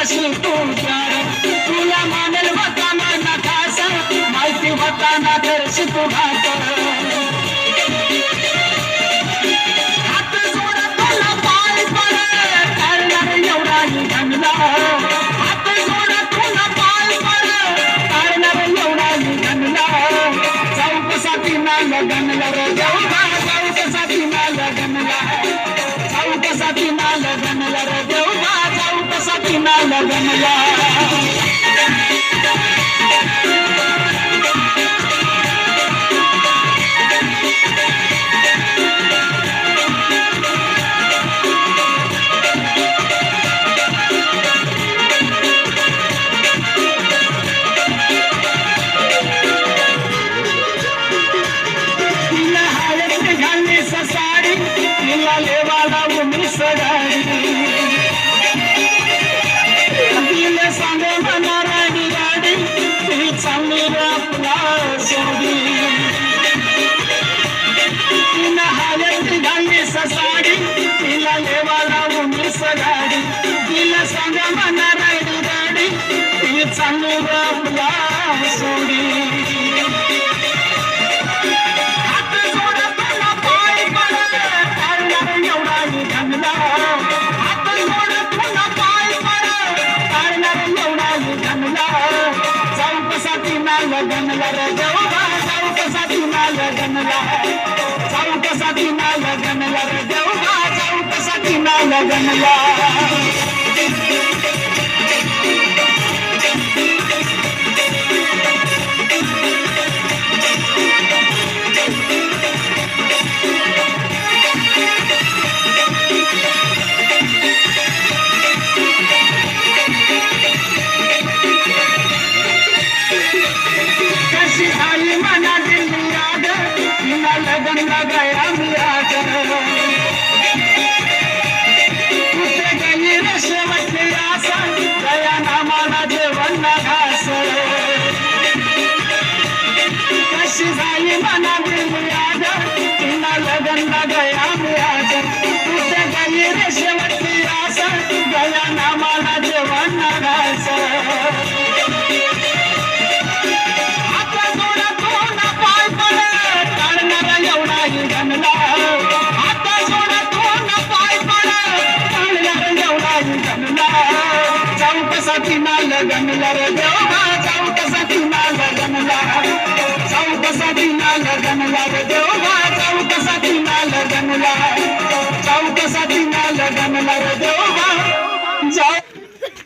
करशील तू प्यार तुला मानेल होताना ना खास माहिती होताना करशील तू घात हात जोड तुला पाय पड करणार एवढाही धनला हात जोड तुला पाय पड करणार एवढाही धनला चौकसाठी ना लगनला रे देवा चौकसाठी ना लगनला चौकसाठी ना लगनला रे देवा चौकसाठी ना लगनला लेवाला उमी सडारी तिला सांग म्हणा राणी गाडी ती चांगली आपला सोडी तिला हालत घालली ससाडी तिला लेवाला उमी सडारी तिला सांग म्हणा राणी गाडी ती चांगली आपला सोडी लगनला रे देवा चौकसाठी ना लगनला चौकसाठी ना लगनला रे देवा चौकसाठी ना लगनला लगन लगाया मिया कुठे गई रेशवत आसा गया नामाला जेवण ना घास कशी झाली मना याद तिला लगन लगाया मिया कुठे गई रेशवत आसा गया नामाला जेवण ना घास चौकसाठी ना लगनला रे देवा चौकसाठी ना लगनला चौकसाठी ना लगनला रे देवा चौकसाठी ना लगनला चौकसाठी ना लगनला रे देवा